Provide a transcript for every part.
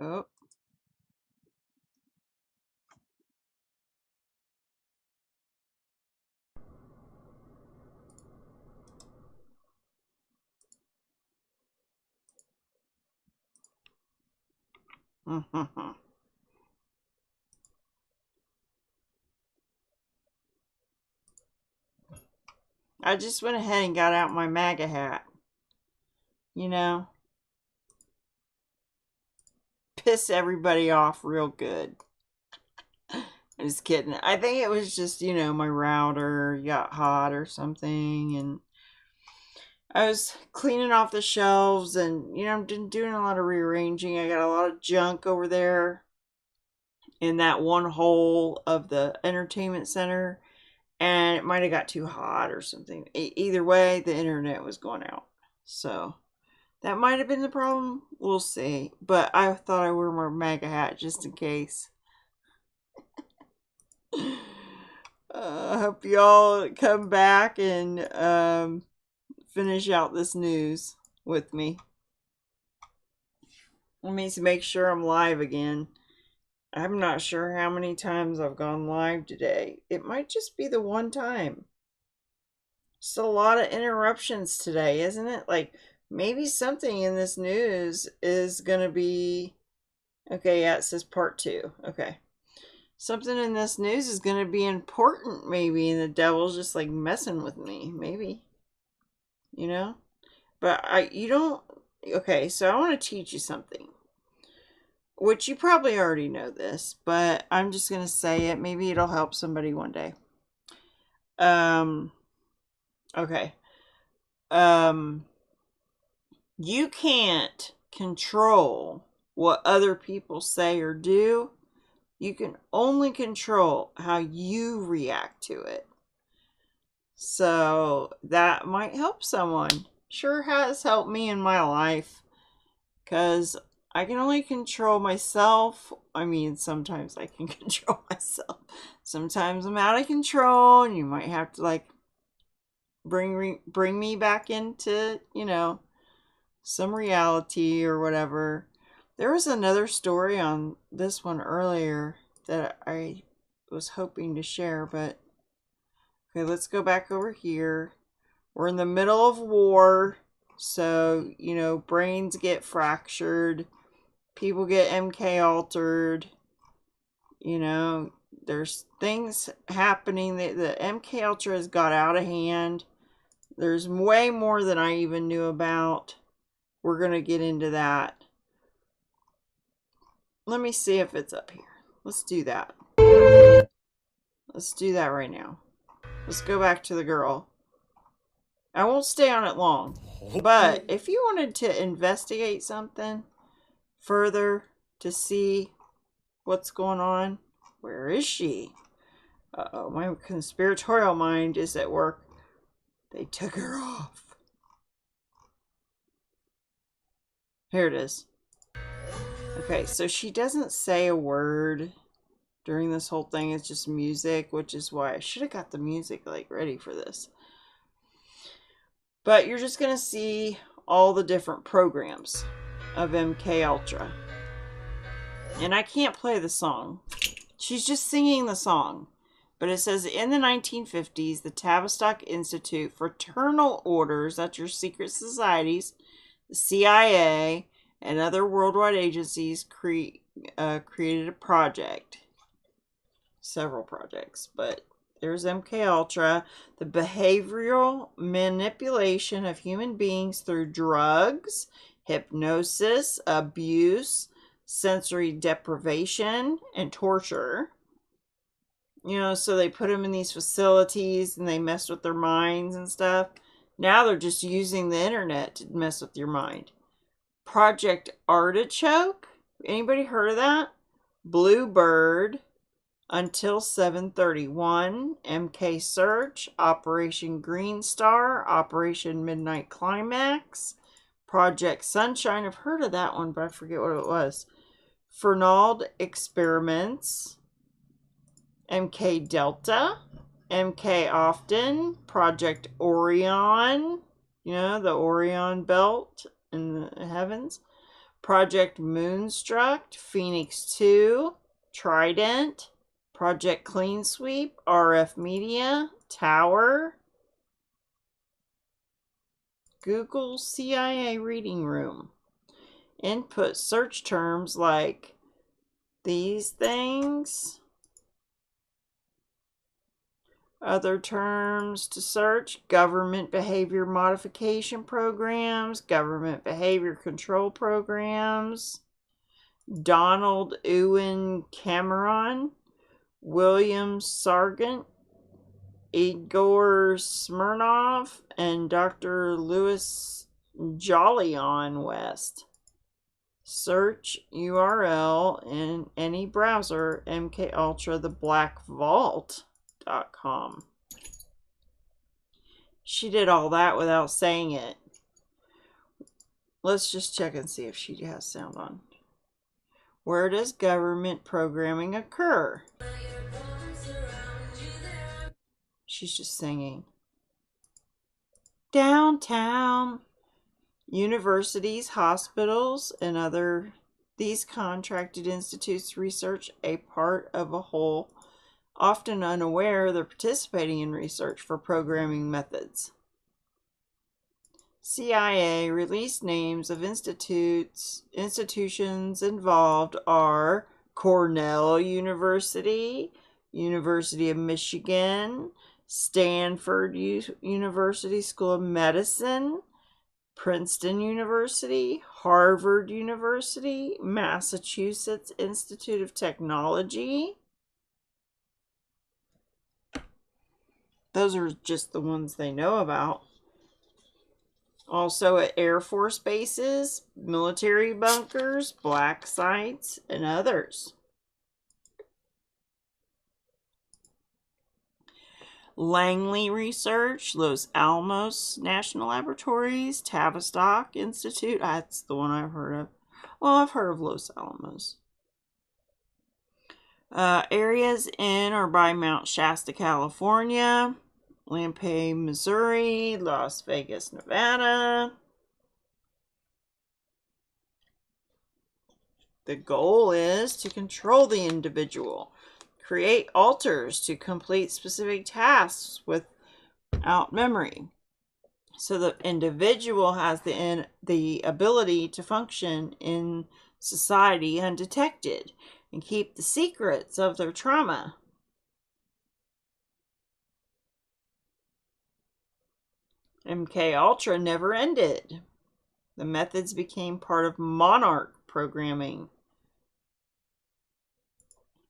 Oh. I just went ahead and got out my MAGA hat. You know, piss everybody off real good. I'm just kidding. I think it was just, my router got hot or something, and I was cleaning off the shelves, and I'm doing a lot of rearranging. I got a lot of junk over there in that one hole of the entertainment center, and it might have got too hot or something. Either way, the internet was going out. So that might have been the problem. We'll see. But I thought I wear my MAGA hat just in case. I hope y'all come back and finish out this news with me. Let me make sure I'm live again. I'm not sure how many times I've gone live today. It might just be the one time. Just a lot of interruptions today, isn't it? Like, maybe something in this news is going to be... Okay, yeah, it says part 2. Okay. Something in this news is going to be important, maybe, and the devil's just, like, messing with me. Maybe. But you don't... Okay, so I want to teach you something. Which you probably already know this, but I'm just going to say it. Maybe it'll help somebody one day. Okay. You can't control what other people say or do. You can only control how you react to it. So that might help someone. Sure has helped me in my life. Because I can only control myself. I mean, sometimes I can control myself. Sometimes I'm out of control, and you might have to, like, bring me back into, some reality or whatever. There was another story on this one earlier that I was hoping to share, but okay, let's go back over here. We're in the middle of war, so, brains get fractured. People get MK altered. There's things happening. The MK Ultra has got out of hand. There's way more than I even knew about. We're going to get into that. Let me see if it's up here. Let's do that. Let's do that right now. Let's go back to the girl. I won't stay on it long. But if you wanted to investigate something further to see what's going on, where is she? Uh-oh, my conspiratorial mind is at work. They took her off. Here it is. Okay, so she doesn't say a word during this whole thing. It's just music, which is why I should have got the music, like, ready for this. But you're just going to see all the different programs of MK Ultra. And I can't play the song. She's just singing the song. But it says, in the 1950s, the Tavistock Institute Fraternal Orders, that's your secret societies, the CIA, and other worldwide agencies created a project. Several projects, but there's MK Ultra, the behavioral manipulation of human beings through drugs, hypnosis, abuse, sensory deprivation, and torture. So they put them in these facilities and they mess with their minds and stuff. Now they're just using the internet to mess with your mind. Project Artichoke. Anybody heard of that? Bluebird. Until 7/31. MK Search. Operation Green Star. Operation Midnight Climax. Project Sunshine. I've heard of that one, but I forget what it was. Fernald Experiments. MK Delta, MK Often, Project Orion, the Orion belt in the heavens, Project Moonstruck, Phoenix 2, Trident, Project Clean Sweep, RF Media, Tower, Google CIA Reading Room. Input search terms like these things. Other terms to search: government behavior modification programs, government behavior control programs, Donald Ewan Cameron, William Sargent, Igor Smirnov, and Dr. Louis Jolyon West. Search URL in any browser, MKUltra, the Black Vault.com. She did all that without saying it. Let's just check and see if she has sound on. Where does government programming occur? She's just singing. Downtown. Universities, hospitals, and other these contracted institutes research a part of a whole, often unaware they're participating in research for programming methods. CIA released names of institutions involved are Cornell University, University of Michigan, Stanford University School of Medicine, Princeton University, Harvard University, Massachusetts Institute of Technology. Those are just the ones they know about. Also at Air Force bases, military bunkers, black sites, and others. Langley Research, Los Alamos National Laboratories, Tavistock Institute. That's the one I've heard of. Well, I've heard of Los Alamos. Areas in or by Mount Shasta, California, Lampe, Missouri, Las Vegas, Nevada. The goal is to control the individual. Create alters to complete specific tasks without memory. So the individual has the ability to function in society undetected and keep the secrets of their trauma. MKUltra never ended. The methods became part of monarch programming,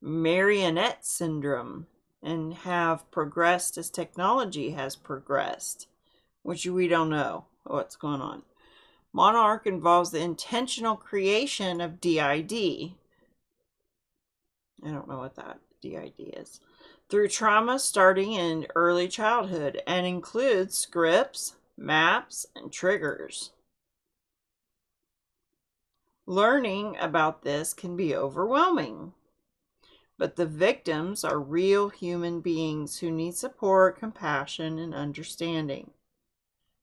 marionette syndrome, and have progressed as technology has progressed, which we don't know what's going on. Monarch involves the intentional creation of DID. I don't know what that DID is. Through trauma starting in early childhood and includes scripts, maps, and triggers. Learning about this can be overwhelming. But the victims are real human beings who need support, compassion, and understanding.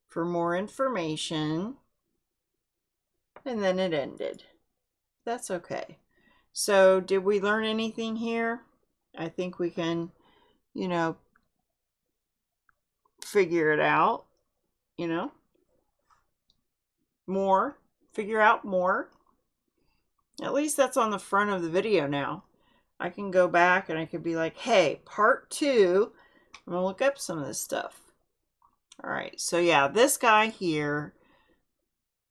For more information, and then it ended. That's okay. So, did we learn anything here? I think we can, figure it out, figure out more. At least that's on the front of the video now. I can go back and I could be like, hey, part 2, I'm going to look up some of this stuff. All right, so yeah, this guy here,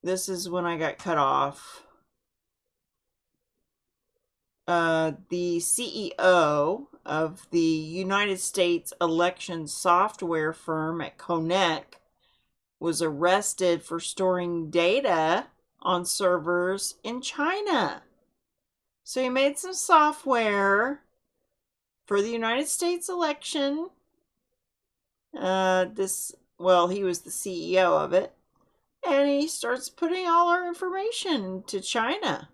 this is when I got cut off. The CEO of the United States election software firm at Connect was arrested for storing data on servers in China. So he made some software for the United States election. He was the CEO of it. And he starts putting all our information to China.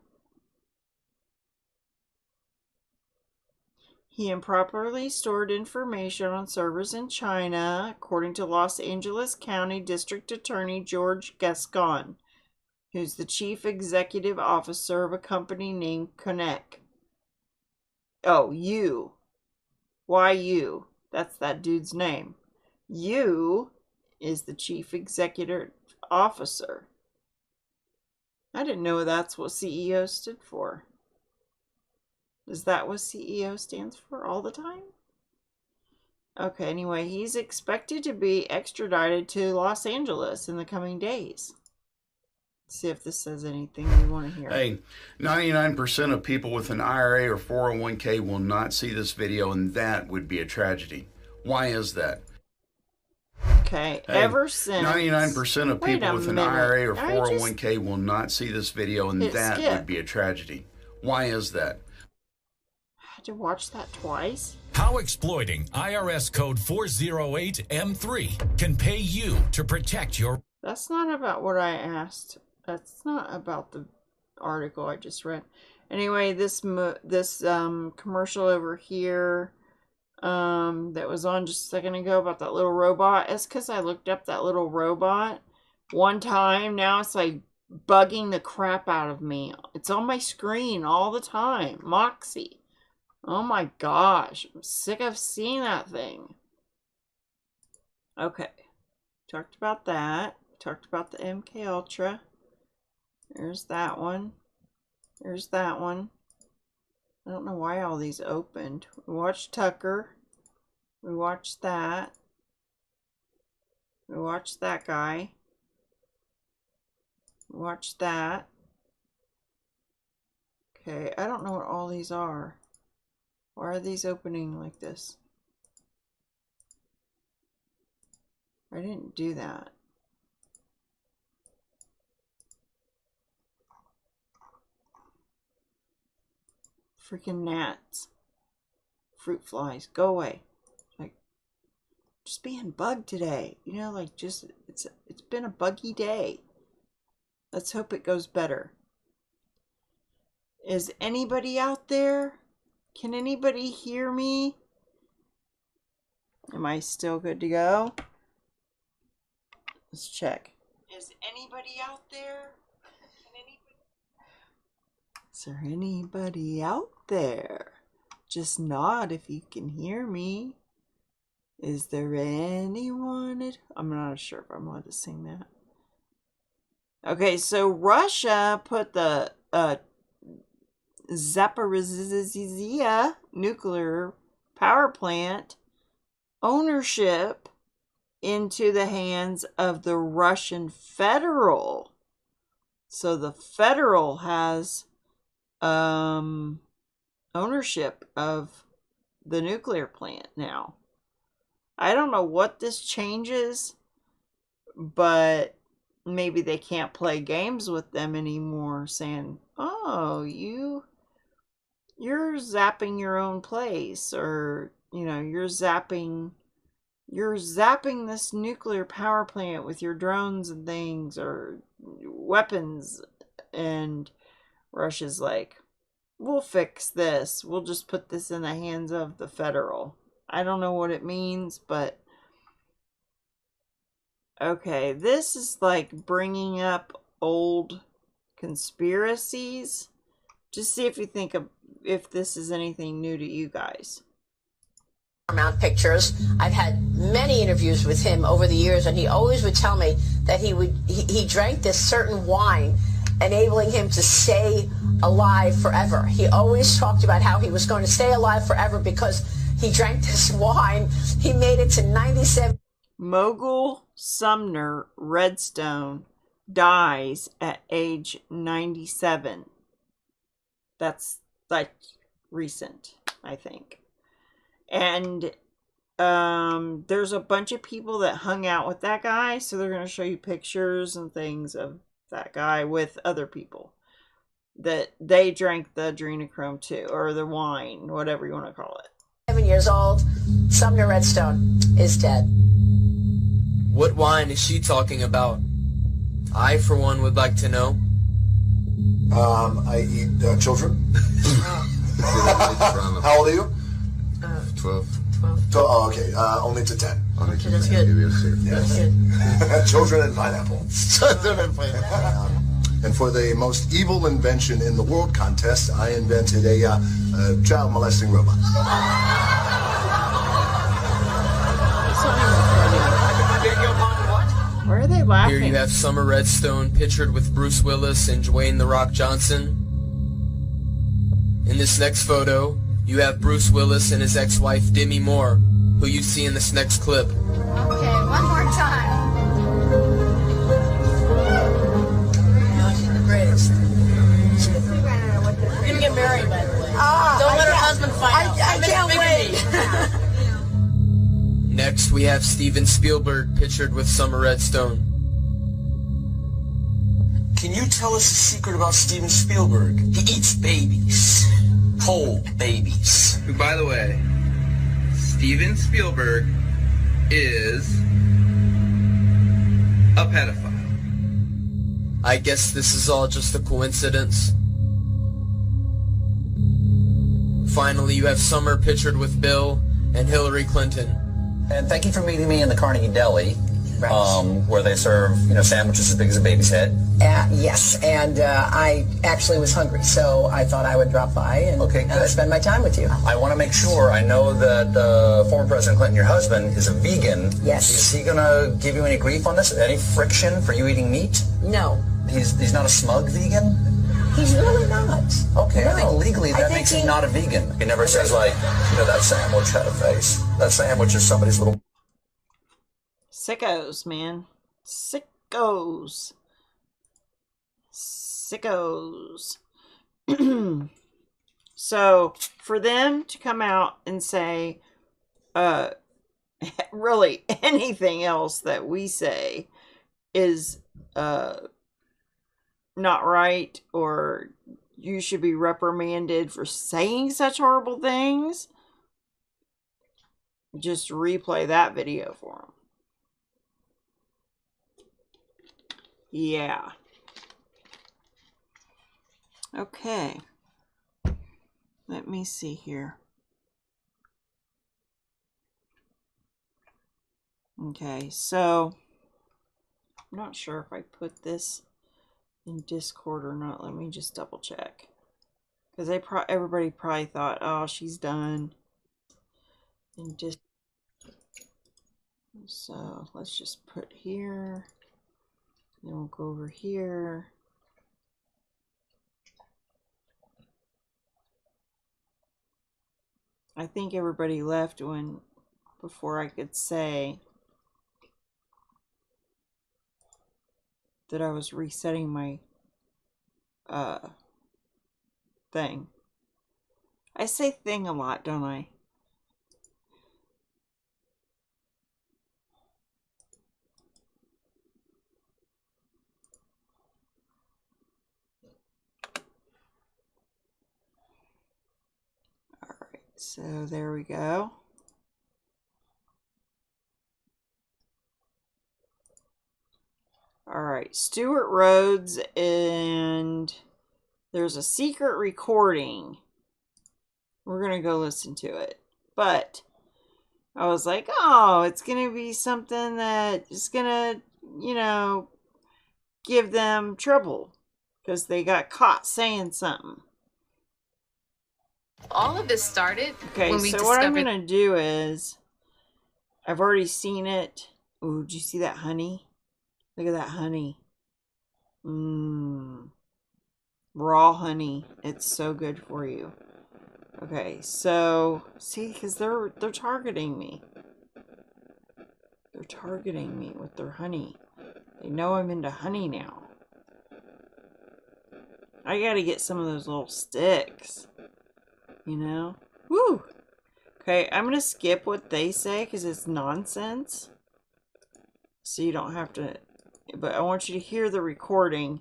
He improperly stored information on servers in China, according to Los Angeles County District Attorney George Gascon. who's the chief executive officer of a company named Connect. Oh, you. Why you? That's that dude's name. You is the chief executive officer. I didn't know that's what CEO stood for. Is that what CEO stands for all the time? Okay, anyway, he's expected to be extradited to Los Angeles in the coming days. Let's see if this says anything you want to hear. Hey, 99% of people with an IRA or 401k will not see this video, and that would be a tragedy. Why is that? Okay, ever since 99% of people with an IRA or 401k will not see this video, and that would be a tragedy. Why is that? I had to watch that twice. How exploiting IRS code 408M3 can pay you to protect your... That's not about what I asked. That's not about the article I just read. Anyway, this commercial over here that was on just a second ago about that little robot. It's because I looked up that little robot one time. Now it's like bugging the crap out of me. It's on my screen all the time. Moxie. Oh my gosh. I'm sick of seeing that thing. Okay. Talked about that. Talked about the MK Ultra. There's that one. There's that one. I don't know why all these opened. We watched Tucker. We watched that. We watched that guy. We watched that. Okay, I don't know what all these are. Why are these opening like this? I didn't do that. Freaking gnats. Fruit flies. Go away. Like, just being bugged today. You know, like just, it's been a buggy day. Let's hope it goes better. Is anybody out there? Can anybody hear me? Am I still good to go? Let's check. Is anybody out there? Is there anybody out there? Just nod if you can hear me. Is there anyone I'm not sure if I'm allowed to sing that. Okay, so Russia put the Zaporizhzhia nuclear power plant ownership into the hands of the Russian federal. So the federal has ownership of the nuclear plant now. I don't know what this changes, but maybe they can't play games with them anymore, saying, oh, you're zapping your own place, or you're zapping this nuclear power plant with your drones and things, or weapons. And Russia's like, we'll fix this. We'll just put this in the hands of the federal. I don't know what it means, but okay, this is like bringing up old conspiracies. Just see if you think of if this is anything new to you guys. Paramount Pictures. I've had many interviews with him over the years, and he always would tell me that he drank this certain wine, enabling him to stay alive forever. He always talked about how he was going to stay alive forever because he drank this wine. He made it to 97. Mogul Sumner Redstone dies at age 97. That's like recent, I think. And there's a bunch of people that hung out with that guy, so they're going to show you pictures and things of that guy with other people that they drank the adrenochrome too, or the wine, whatever you want to call it. 7 years old, Sumner Redstone is dead. What wine is she talking about? I, for one, would like to know. I eat children. How old are you? 12. Oh, okay. Only to 10. Okay, that's good. Yes. That's good. Children and pineapple. Children and pineapple. And for the most evil invention in the world contest, I invented a child molesting robot. Why are they laughing? Here you have Summer Redstone pictured with Bruce Willis and Dwayne "The Rock" Johnson. In this next photo, you have Bruce Willis and his ex-wife Demi Moore, who you see in this next clip. Okay, one more time. She's the greatest. We're gonna get married, by the way. Don't let her husband find out. I can't wait. Next, we have Steven Spielberg pictured with Summer Redstone. Can you tell us the secret about Steven Spielberg? He eats babies. Whole babies. By the way, Steven Spielberg is a pedophile. I guess this is all just a coincidence. Finally, you have Summer pictured with Bill and Hillary Clinton. And thank you for meeting me in the Carnegie Deli, where they serve, sandwiches as big as a baby's head. Yes, and I actually was hungry, so I thought I would drop by and spend my time with you. I want to make sure. I know that former President Clinton, your husband, is a vegan. Yes. Is he going to give you any grief on this? Any friction for you eating meat? No. He's not a smug vegan? He's really not. Okay, No. I think legally that I think makes him not a vegan. He never says, that sandwich had a face. That sandwich is somebody's little... Sickos, man. Sickos. Sickos. So, for them to come out and say, really anything else that we say is, not right, or you should be reprimanded for saying such horrible things, just replay that video for them. Yeah. Okay. Let me see here. Okay, so I'm not sure if I put this in Discord or not. Let me just double check, because everybody probably thought, oh, she's done. And so let's just put here, then we'll go over here. I think everybody left before I could say that I was resetting my thing. I say thing a lot, don't I? Alright, so there we go. Alright, Stuart Rhodes, and there's a secret recording. We're going to go listen to it. But I was like, oh, it's going to be something that is going to, give them trouble because they got caught saying something. All of this started when we so discovered... what I'm going to do is, I've already seen it. Ooh, did you see that honey? Look at that honey. Raw honey. It's so good for you. Okay, so see, because they're targeting me. They're targeting me with their honey. They know I'm into honey now. I gotta get some of those little sticks. Woo! Okay, I'm gonna skip what they say because it's nonsense. So you don't have to... But I want you to hear the recording.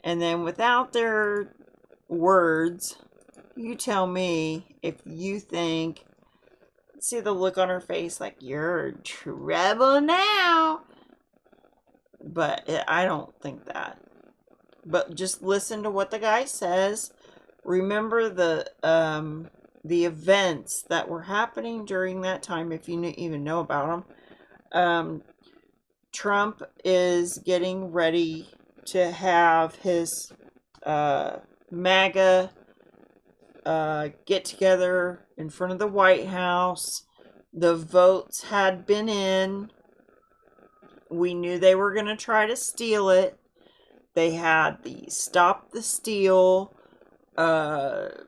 And then without their words, you tell me if you think... See the look on her face like, you're in trouble now. But I don't think that. But just listen to what the guy says. Remember the events that were happening during that time, if you even know about them. Trump is getting ready to have his MAGA get together in front of the White House. The votes had been in. We knew they were going to try to steal it. They had the Stop the Steal, where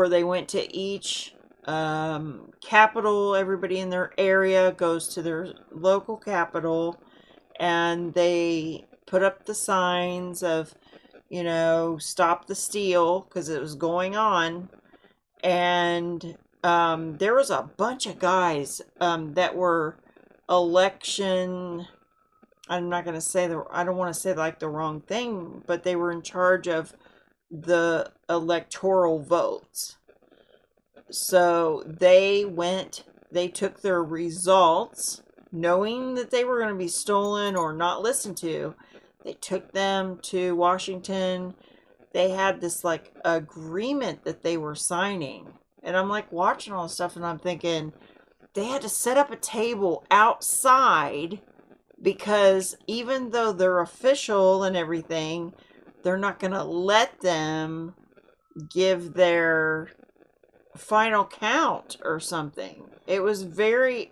they went to each capital. Everybody in their area goes to their local capital, and they put up the signs of, you know, stop the steal, because it was going on. And there was a bunch of guys that were election, I'm not going to say I don't want to say like the wrong thing, but they were in charge of the electoral votes. So they took their results, knowing that they were going to be stolen or not listened to. They took them to Washington. They had this like agreement that they were signing. And I'm like watching all this stuff, and I'm thinking they had to set up a table outside, because even though they're official and everything, they're not going to let them give their final count or something. It was very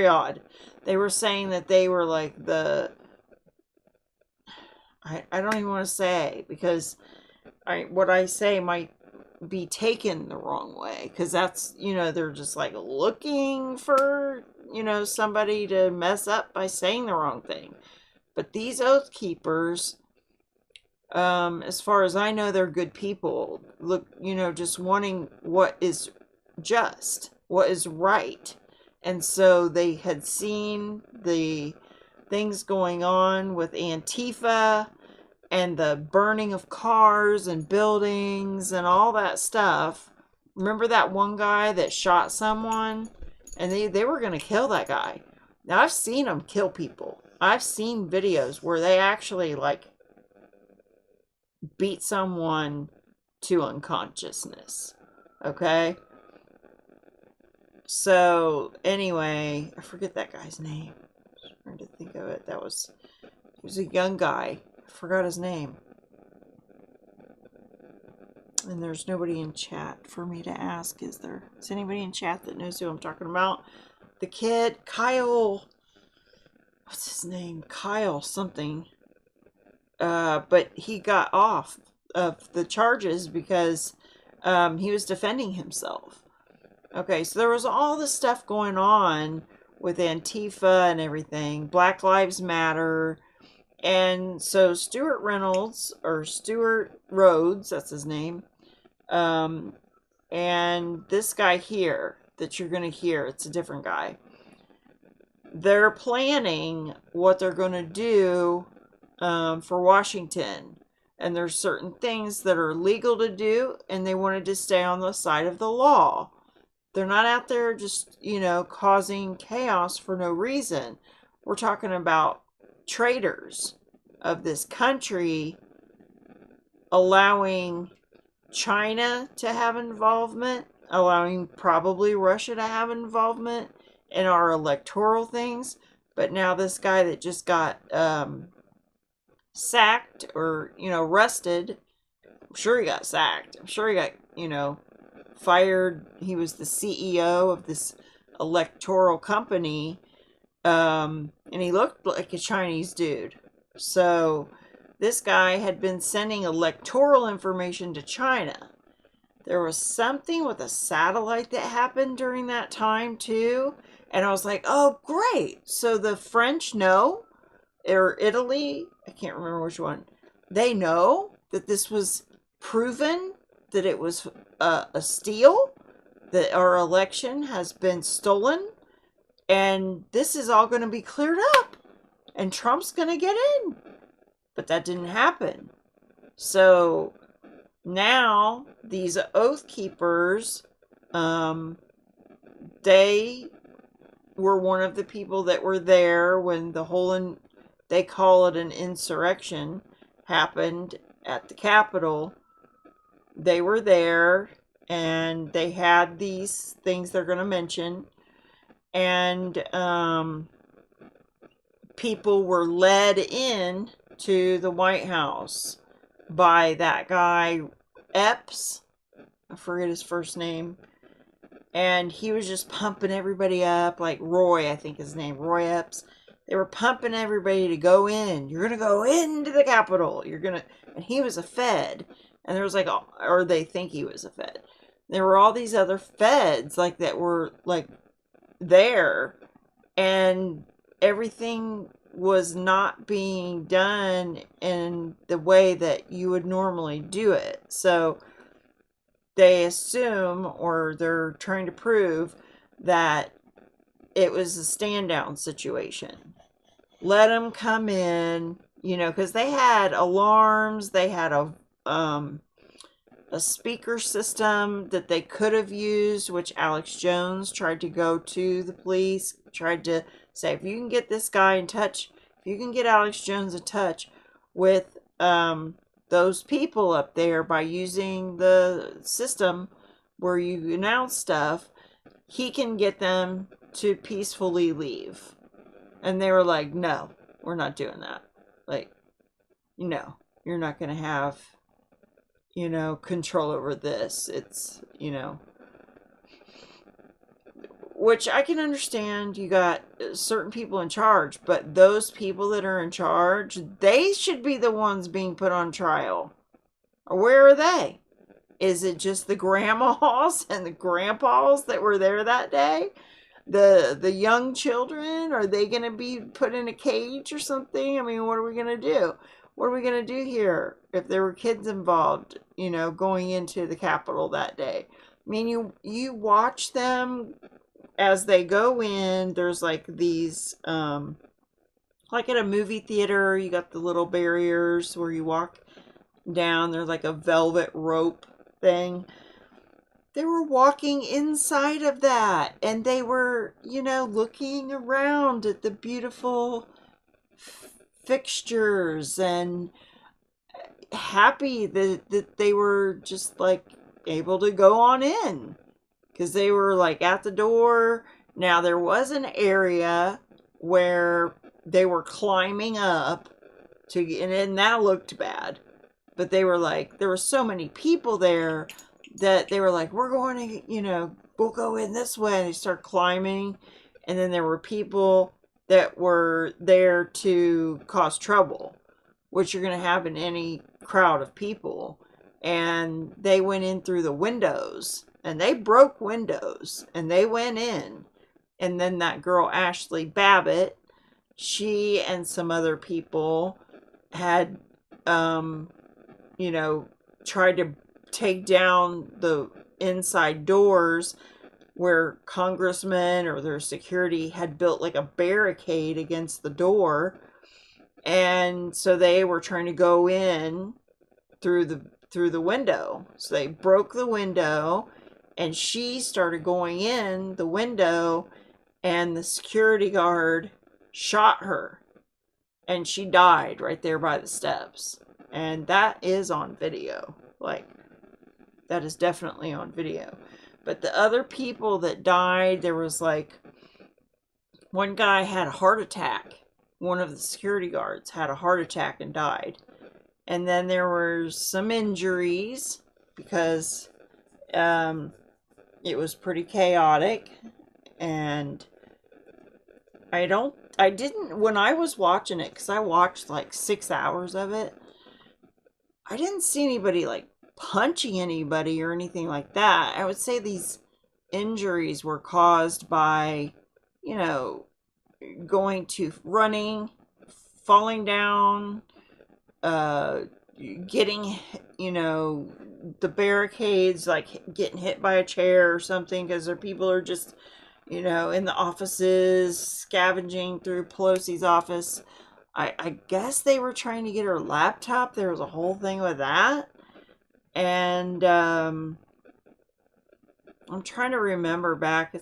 odd. They were saying that they were like I don't even want to say, because what I say might be taken the wrong way, because that's, you know, they're just like looking for, you know, somebody to mess up by saying the wrong thing. But these oath keepers, as far as I know, they're good people. Look, you know, just wanting what is just, what is right. And so they had seen the things going on with Antifa and the burning of cars and buildings and all that stuff. Remember that one guy that shot someone? And they were going to kill that guy. Now, I've seen them kill people. I've seen videos where they actually, like, beat someone to unconsciousness. Okay? So, anyway, I forget that guy's name. I was trying to think of it. He was a young guy. I forgot his name. And there's nobody in chat for me to ask, is there? Is anybody in chat that knows who I'm talking about? The kid, Kyle. What's his name? Kyle something. But he got off of the charges because he was defending himself. Okay, so there was all this stuff going on with Antifa and everything. Black Lives Matter. And so Stuart Rhodes, that's his name. And this guy here that you're going to hear, it's a different guy. They're planning what they're going to do for Washington. And there's certain things that are legal to do, and they wanted to stay on the side of the law. They're not out there just, you know, causing chaos for no reason. We're talking about traitors of this country allowing China to have involvement, allowing probably Russia to have involvement in our electoral things. But now this guy that just got sacked or, you know, arrested, I'm sure he got sacked. I'm sure he got, you know, fired. He was the CEO of this electoral company. And he looked like a Chinese dude. So this guy had been sending electoral information to China. There was something with a satellite that happened during that time too. And I was like, oh, great. So the French know, or Italy, I can't remember which one. They know that this was proven, that it was a steal, that our election has been stolen. And this is all going to be cleared up. And Trump's going to get in. But that didn't happen. So now these oath keepers, they were one of the people that were there when the whole, they call it an insurrection, happened at the Capitol. They were there, and they had these things they're going to mention. And people were led in to the White House by that guy, Epps. I forget his first name. And he was just pumping everybody up, like Roy, I think his name, Roy Epps. They were pumping everybody to go in. You're going to go into the Capitol. And he was a Fed. And there was like, or they think he was a Fed. There were all these other Feds like that were like there. And everything was not being done in the way that you would normally do it. So they assume, or they're trying to prove, that it was a stand down situation. Let them come in, you know, because they had alarms, they had a speaker system that they could have used, which Alex Jones tried to go to the police, tried to say, if you can get this guy in touch, if you can get Alex Jones in touch with those people up there by using the system where you announce stuff, he can get them to peacefully leave. And they were like, no, we're not doing that. Like, no, you're not going to have, you know, control over this. It's, you know, which I can understand. You got certain people in charge, but those people that are in charge, they should be the ones being put on trial. Where are they? Is it just the grandmas and the grandpas that were there that day? The young children, are they going to be put in a cage or something? I mean, what are we going to do? What are we going to do here if there were kids involved, you know, going into the Capitol that day? I mean, you watch them as they go in. There's like these, like at a movie theater, you got the little barriers where you walk down. There's like a velvet rope thing. They were walking inside of that, and they were, you know, looking around at the beautiful fixtures and happy that they were just like able to go on in, because they were like at the door. Now there was an area where they were climbing up to, and that looked bad, but they were like, there were so many people there that they were like, we're going to, you know, we'll go in this way. And they start climbing. And then there were people that were there to cause trouble, which you're going to have in any crowd of people. And they went in through the windows, and they broke windows, and they went in. And then that girl, Ashley Babbitt, she and some other people had, you know, tried to take down the inside doors where congressmen or their security had built like a barricade against the door. And so they were trying to go in through the window. So they broke the window, and she started going in the window, and the security guard shot her, and she died right there by the steps. And that is on video. Like, that is definitely on video. But the other people that died, there was like, one guy had a heart attack. One of the security guards had a heart attack and died. And then there were some injuries because it was pretty chaotic. And I didn't, when I was watching it, because I watched like 6 hours of it, I didn't see anybody like punching anybody or anything like that. I would say these injuries were caused by, you know, going to running, falling down, getting, you know, the barricades, like getting hit by a chair or something, because their people are just, you know, in the offices, scavenging through Pelosi's office. I guess they were trying to get her laptop. There was a whole thing with that. And I'm trying to remember back.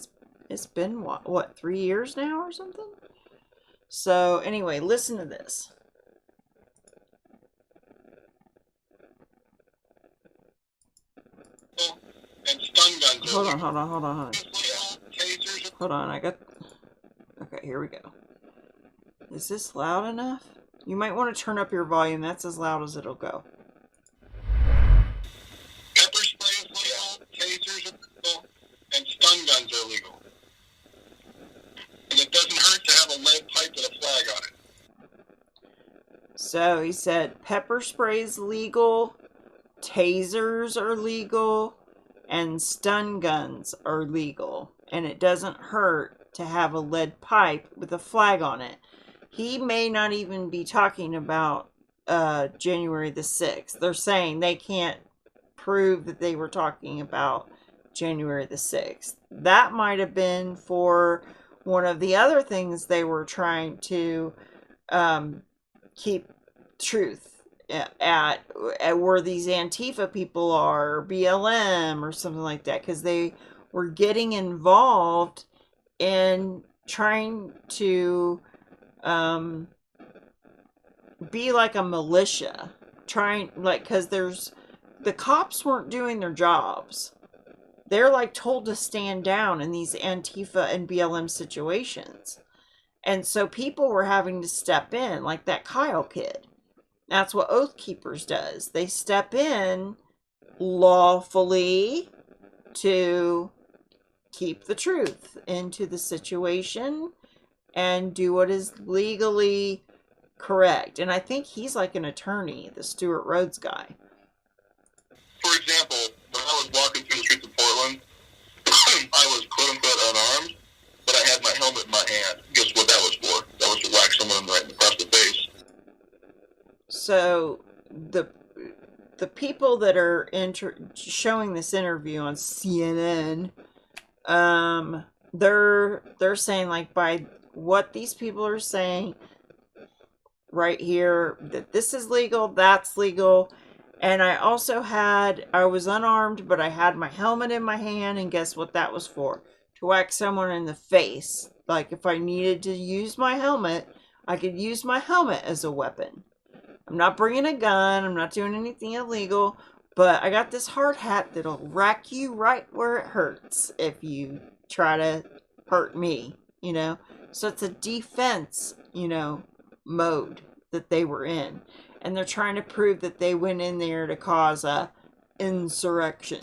It's been what 3 years now or something. So anyway, listen to this. Hold on. Hold on. I got. Okay, here we go. Is this loud enough? You might want to turn up your volume. That's as loud as it'll go. Pepper spray is legal, tasers are legal, and stun guns are legal. And it doesn't hurt to have a lead pipe with a flag on it. So he said pepper spray is legal, tasers are legal, and stun guns are legal. And it doesn't hurt to have a lead pipe with a flag on it. He may not even be talking about January the 6th. They're saying they can't prove that they were talking about January the 6th. That might have been for one of the other things they were trying to keep truth at where these Antifa people are, or BLM or something like that, because they were getting involved in trying to be like a militia, because the cops weren't doing their jobs. They're like told to stand down in these Antifa and BLM situations. And so people were having to step in, like that Kyle kid. That's what Oath Keepers does. They step in lawfully to keep the truth into the situation and do what is legally correct. And I think he's like an attorney, the Stuart Rhodes guy. For example, when I was walking through the streets of Portland, I was quote-unquote unarmed, but I had my helmet in my hand. Guess what that was for? That was to whack someone right across the face. So the people that are showing this interview on CNN, they're saying, like, by what these people are saying right here, that this is legal, that's legal. And I was unarmed, but I had my helmet in my hand, and guess what that was for? To whack someone in the face. Like, if I needed to use my helmet, I could use my helmet as a weapon. I'm not bringing a gun, I'm not doing anything illegal, but I got this hard hat that'll rack you right where it hurts if you try to hurt me, you know? So it's a defense, mode that they were in. And they're trying to prove that they went in there to cause a insurrection.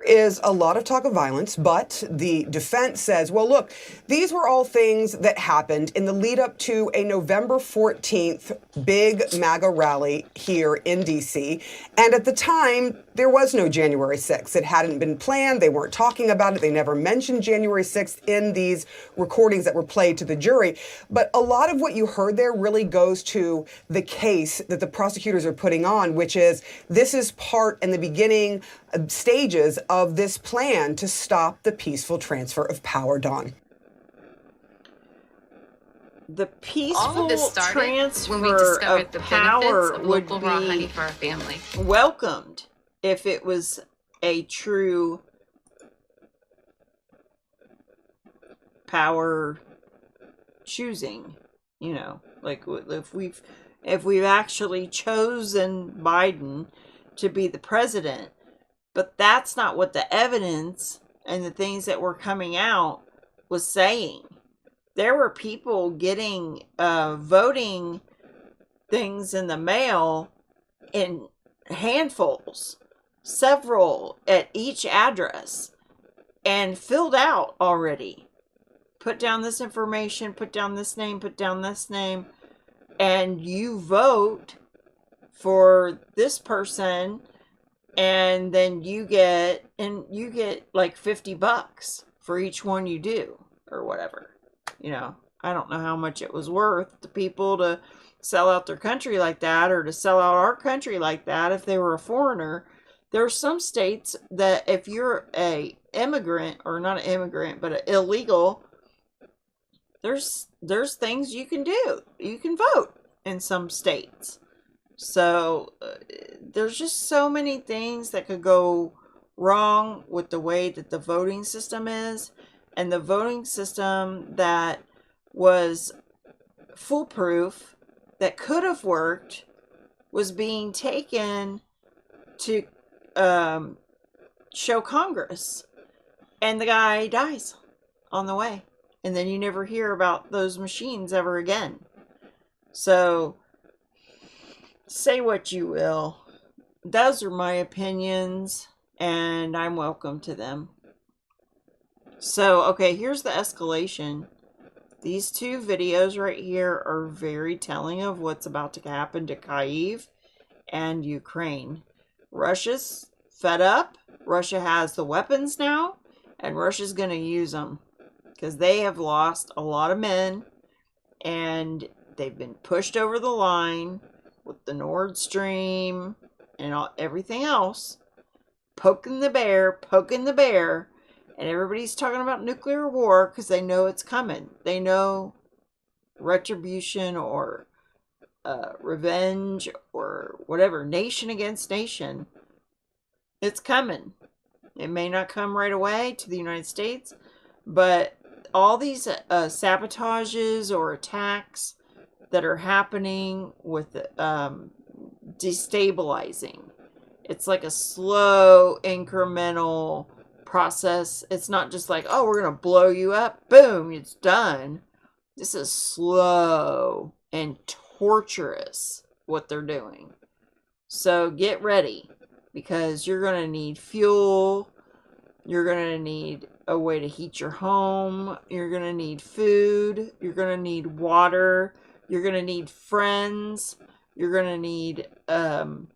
Is a lot of talk of violence, but the defense says, well, look, these were all things that happened in the lead up to a November 14th big MAGA rally here in D.C. And at the time, there was no January 6th. It hadn't been planned. They weren't talking about it. They never mentioned January 6th in these recordings that were played to the jury. But a lot of what you heard there really goes to the case that the prosecutors are putting on, which is this is part in the beginning stages of this plan to stop the peaceful transfer of power, Dawn. The peaceful All of this started transfer when we discovered of the power benefits of would local raw honey be for our family. welcomed if it was a true power choosing, like if we've actually chosen Biden to be the president. But that's not what the evidence and the things that were coming out was saying. There were people getting voting things in the mail in handfuls, several at each address, and filled out already. Put down this information, put down this name, put down this name, and you vote for this person. And then you get like $50 for each one you do, or whatever. I don't know how much it was worth to people to sell out their country like that, or to sell out our country like that if they were a foreigner. There are some states that if you're a immigrant, or not an immigrant, but an illegal, there's things you can do. You can vote in some states. So there's just so many things that could go wrong with the way that the voting system is. And the voting system that was foolproof, that could have worked, was being taken to show Congress. And the guy dies on the way. and then you never hear about those machines ever again. So, say what you will. Those are my opinions, and I'm welcome to them. So, okay, here's the escalation. These two videos right here are very telling of what's about to happen to Kyiv and Ukraine. Russia's fed up. Russia has the weapons now, and Russia's going to use them because they have lost a lot of men, and they've been pushed over the line with the Nord Stream and everything else, poking the bear, and everybody's talking about nuclear war because they know it's coming. They know retribution or revenge or whatever, nation against nation, it's coming. It may not come right away to the United States, but all these sabotages or attacks that are happening with destabilizing, it's like a slow incremental process. It's not just like, oh, we're gonna blow you up, boom, it's done. This is slow and torturous what they're doing. So get ready, because you're gonna need fuel, you're gonna need a way to heat your home, you're gonna need food, you're gonna need water, you're gonna need friends, you're gonna need to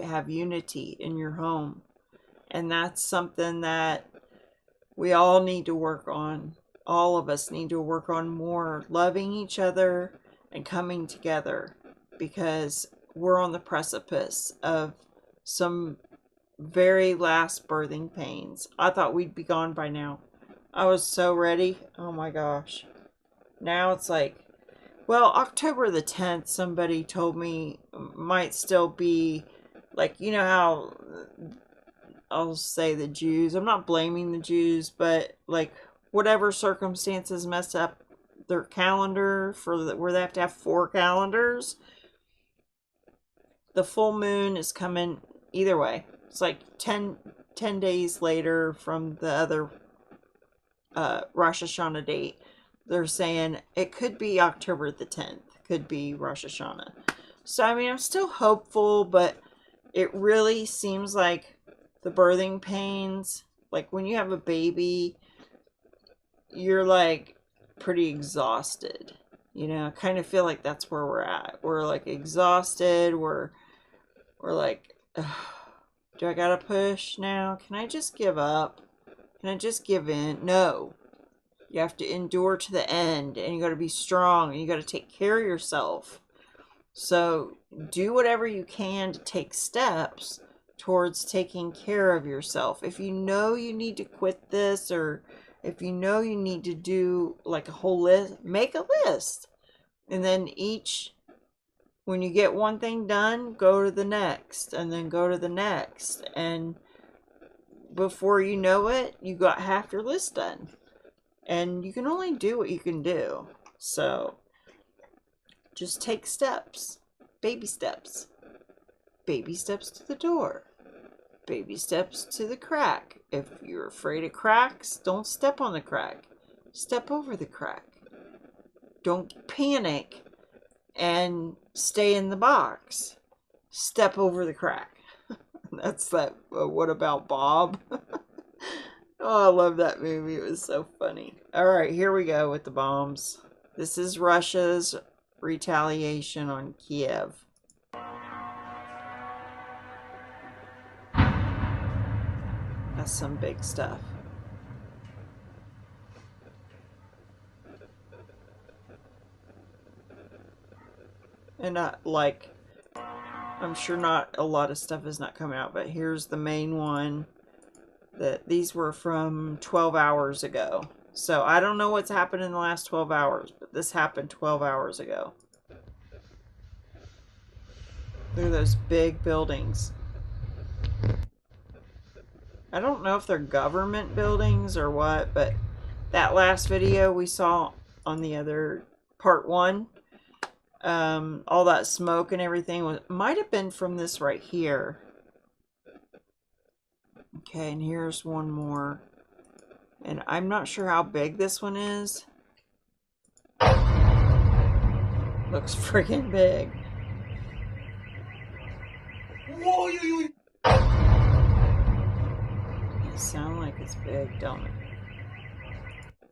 have unity in your home. And that's something that we all need to work on. All of us need to work on more loving each other and coming together, because we're on the precipice of some very last birthing pains. I thought we'd be gone by now. I was so ready. Oh my gosh. Now it's like, well, October the 10th, somebody told me, might still be like, you know how, I'll say the Jews, I'm not blaming the Jews, but like whatever circumstances mess up their calendar where they have to have 4 calendars, the full moon is coming either way. It's like 10 days later from the other Rosh Hashanah date. They're saying it could be October the 10th, could be Rosh Hashanah. So I mean, I'm still hopeful, but it really seems like the birthing pains, like when you have a baby, you're like pretty exhausted. You know, I kind of feel like that's where we're at. We're like exhausted. We're like, do I gotta push now? Can I just give up? Can I just give in? No. You have to endure to the end, and you got to be strong, and you got to take care of yourself. So do whatever you can to take steps towards taking care of yourself. If you know you need to quit this, or if you know you need to do like a whole list, make a list. And then when you get one thing done, go to the next, and then go to the next. And before you know it, you got half your list done. And you can only do what you can do. So just take steps. Baby steps. Baby steps to the door. Baby steps to the crack. If you're afraid of cracks, don't step on the crack. Step over the crack. Don't panic and stay in the box. Step over the crack. That's that What About Bob? Oh, I love that movie. It was so funny. All right, here we go with the bombs. This is Russia's retaliation on Kiev. That's some big stuff. And I'm sure not a lot of stuff is not coming out, but here's the main one. These were from 12 hours ago. So I don't know what's happened in the last 12 hours, but this happened 12 hours ago. Look at those big buildings. I don't know if they're government buildings or what, but that last video we saw on the other part 1, all that smoke and everything might have been from this right here. Okay, and here's one more. And I'm not sure how big this one is. Looks freaking big. Whoa, It sounds like it's big, don't it?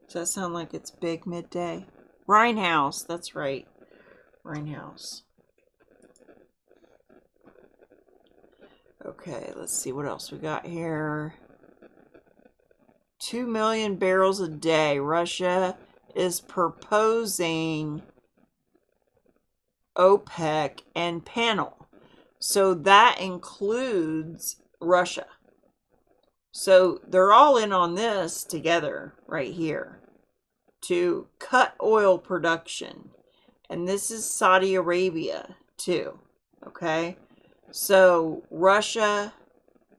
Does that sound like it's big midday? Rhinehouse, that's right. Rhinehouse. Okay, let's see what else we got here. 2 million barrels a day. Russia is proposing OPEC and panel. So that includes Russia. So they're all in on this together right here to cut oil production. And this is Saudi Arabia too. Okay. So Russia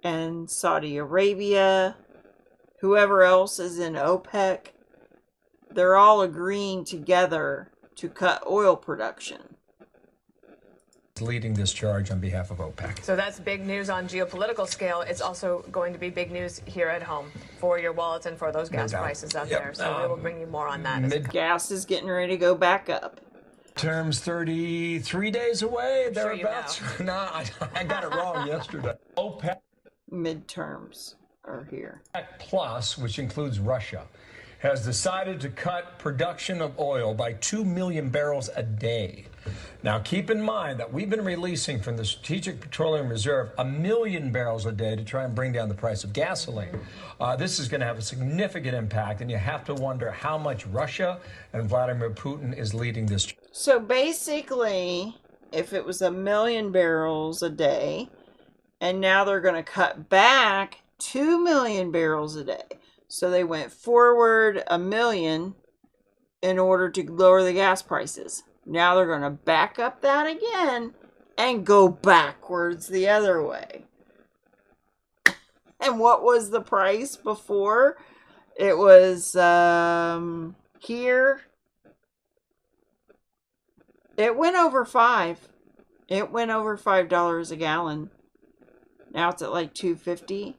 and Saudi Arabia, whoever else is in OPEC, they're all agreeing together to cut oil production. Leading this charge on behalf of OPEC. So that's big news on geopolitical scale. It's also going to be big news here at home for your wallets and for those gas prices out there. So we will bring you more on that. Gas is getting ready to go back up. Terms 33 days away, thereabouts. Sure no, I got it wrong yesterday. OPEC midterms are here. OPEC Plus, which includes Russia, has decided to cut production of oil by 2 million barrels a day. Now, keep in mind that we've been releasing from the Strategic Petroleum Reserve 1 million barrels a day to try and bring down the price of gasoline. This is going to have a significant impact, and you have to wonder how much Russia and Vladimir Putin is leading this. So basically, if it was 1 million barrels a day, and now they're going to cut back 2 million barrels a day. So they went forward 1 million in order to lower the gas prices. Now they're going to back up that again and go backwards the other way. And what was the price before? It was here. It went over $5. It went over $5 a gallon. Now it's at like $2.50.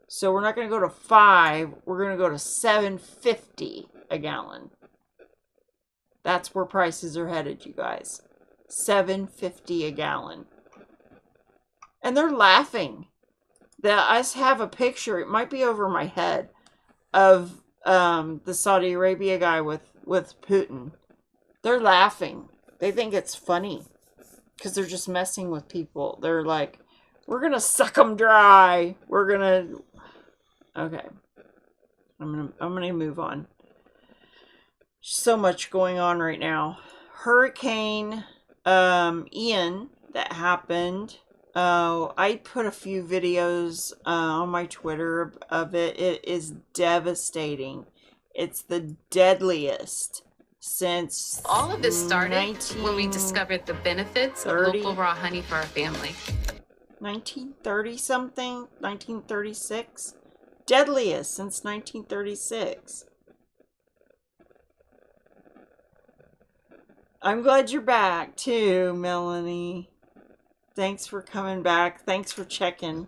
So we're not going to go to $5. We're going to go to $7.50 a gallon. That's where prices are headed, you guys. $7.50 a gallon. And they're laughing. I have a picture, it might be over my head, of the Saudi Arabia guy with Putin. They're laughing. They think it's funny. Because they're just messing with people. They're like, we're going to suck them dry. We're going to... Okay. I'm gonna move on. So much going on right now. Hurricane Ian that happened. I put a few videos on my Twitter of it. It is devastating. It's the deadliest since all of this started when we discovered the benefits of local raw honey for our family. 1930 something, 1936. Deadliest since 1936. I'm glad you're back too, Melanie. Thanks for coming back. Thanks for checking.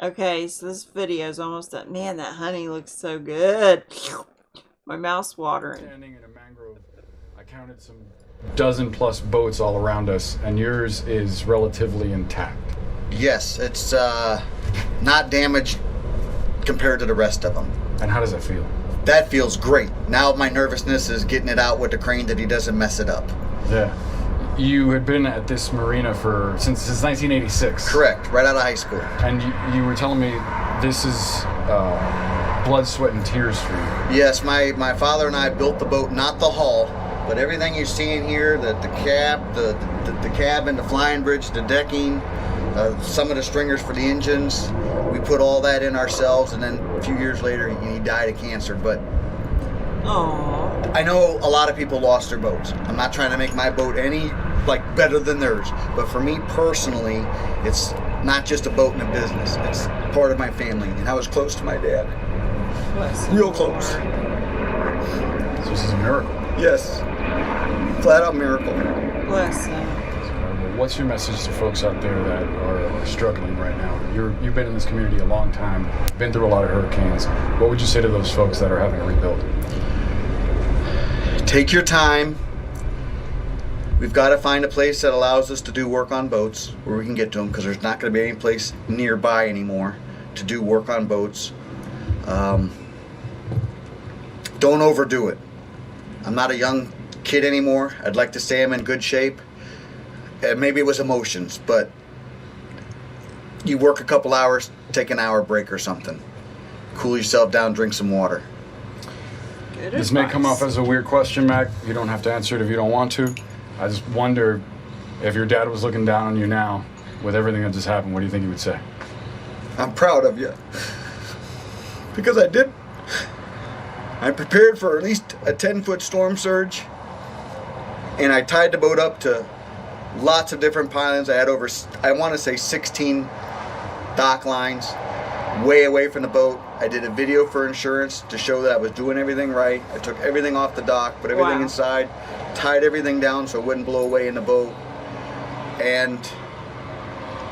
Okay, so this video is almost done. Man, that honey looks so good. My mouth's watering. Standing in a mangrove, I counted some dozen plus boats all around us, and yours is relatively intact. Yes, it's not damaged compared to the rest of them. And how does that feel? That feels great. Now my nervousness is getting it out with the crane that he doesn't mess it up. Yeah. You had been at this marina since 1986. Correct, right out of high school. And you were telling me this is blood, sweat, and tears for you. Yes, my father and I built the boat, not the hull, but everything you see in here, the cab, the cabin, the flying bridge, the decking, some of the stringers for the engines, we put all that in ourselves, and then a few years later he died of cancer. But aww. I know a lot of people lost their boats. I'm not trying to make my boat any better than theirs, but for me personally, it's not just a boat and a business. It's part of my family, and I was close to my dad. Real close. So this is a miracle. Yes, flat out miracle. Bless him. what's your message to folks out there that are struggling right now? You've been in this community a long time, been through a lot of hurricanes. What would you say to those folks that are having to rebuild? Take your time. We've got to find a place that allows us to do work on boats where we can get to them, because there's not going to be any place nearby anymore to do work on boats. Don't overdo it. I'm not a young kid anymore. I'd like to say I'm in good shape. Maybe it was emotions, but you work a couple hours, take an hour break or something. Cool yourself down, drink some water. This may come off as a weird question, Mac. You don't have to answer it if you don't want to. I just wonder if your dad was looking down on you now with everything that just happened, what do you think he would say? I'm proud of you. Because I did. I prepared for at least a 10-foot storm surge. And I tied the boat up to lots of different pilings. I had over, I want to say 16 dock lines way away from the boat. I did a video for insurance to show that I was doing everything right. I took everything off the dock, put everything inside, tied everything down so it wouldn't blow away in the boat. And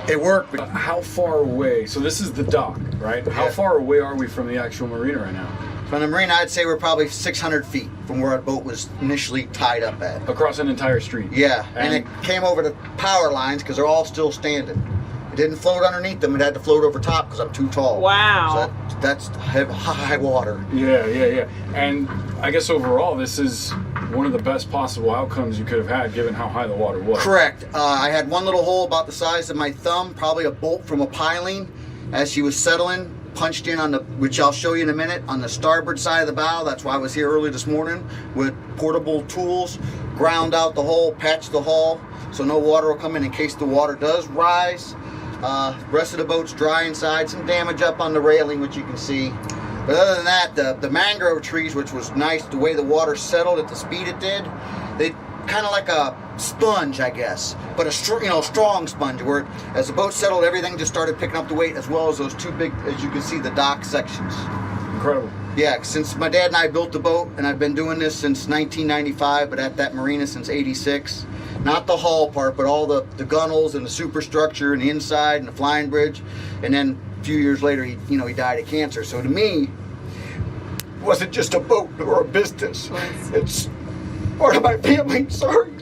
it worked. How far away? So this is the dock, right? Yeah. How far away are we from the actual marina right now? From the marina, I'd say we're probably 600 feet from where our boat was initially tied up at. Across an entire street? Yeah, and it came over the power lines because they're all still standing. It didn't float underneath them. It had to float over top because I'm too tall. Wow. So that's high water. Yeah. And I guess overall, this is one of the best possible outcomes you could have had given how high the water was. Correct. I had one little hole about the size of my thumb, probably a bolt from a piling as she was settling. Punched in on the, which I'll show you in a minute, on the starboard side of the bow. That's why I was here early this morning with portable tools. Ground out the hole, patched the hull so no water will come in case the water does rise. Rest of the boat's dry inside. Some damage up on the railing, which you can see. But other than that, the mangrove trees, which was nice, the way the water settled at the speed it did, they kind of like a sponge, I guess, but a strong sponge, where as the boat settled, everything just started picking up the weight, as well as those two big, as you can see, the dock sections. Incredible. Yeah, since my dad and I built the boat, and I've been doing this since 1995, but at that marina since '86. Not the hull part, but all the gunnels and the superstructure and the inside and the flying bridge. And then a few years later, he died of cancer. So to me, it wasn't just a boat or a business. It's part of my family. Sorry.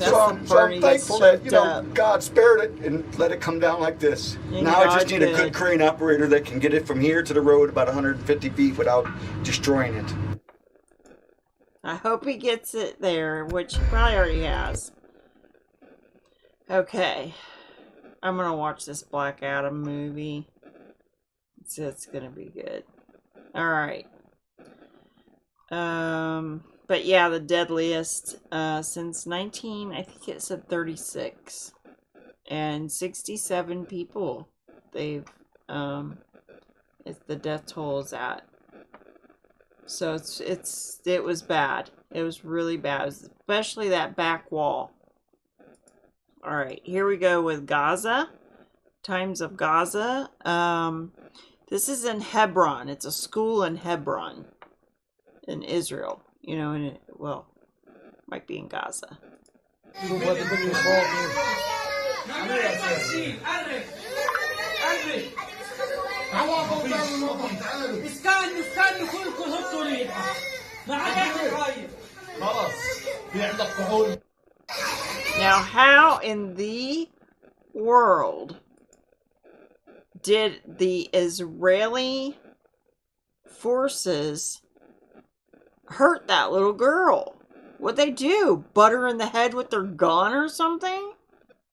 So I'm thankful that God spared it and let it come down like this. Now I just need a good crane operator that can get it from here to the road about 150 feet without destroying it. I hope he gets it there, which he probably already has. Okay. I'm going to watch this Black Adam movie. It's going to be good. Alright. But yeah, the deadliest since I think it said 36. And 67 people they've, the death toll is at. So it was bad. It was really bad, especially that back wall. All right, here we go with Gaza. Times of Gaza. This is in Hebron. It's a school in Hebron, in Israel. Might be in Gaza. Now, how in the world did the Israeli forces hurt that little girl? What'd they do? Butt her in the head with their gun or something?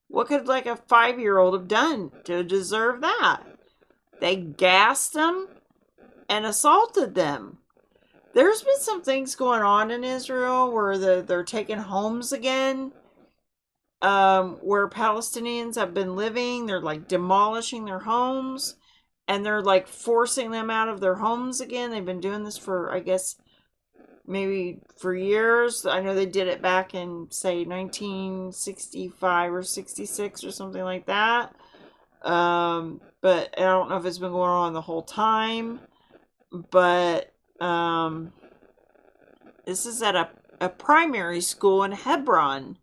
What could like a 5-year-old have done to deserve that? They gassed them and assaulted them. There's been some things going on in Israel where they're taking homes again, where Palestinians have been living. They're like demolishing their homes and they're like forcing them out of their homes again. They've been doing this for, I guess, maybe for years. I know they did it back in, say, 1965 or 66 or something like that. But I don't know if it's been going on the whole time. But this is at a primary school in Hebron.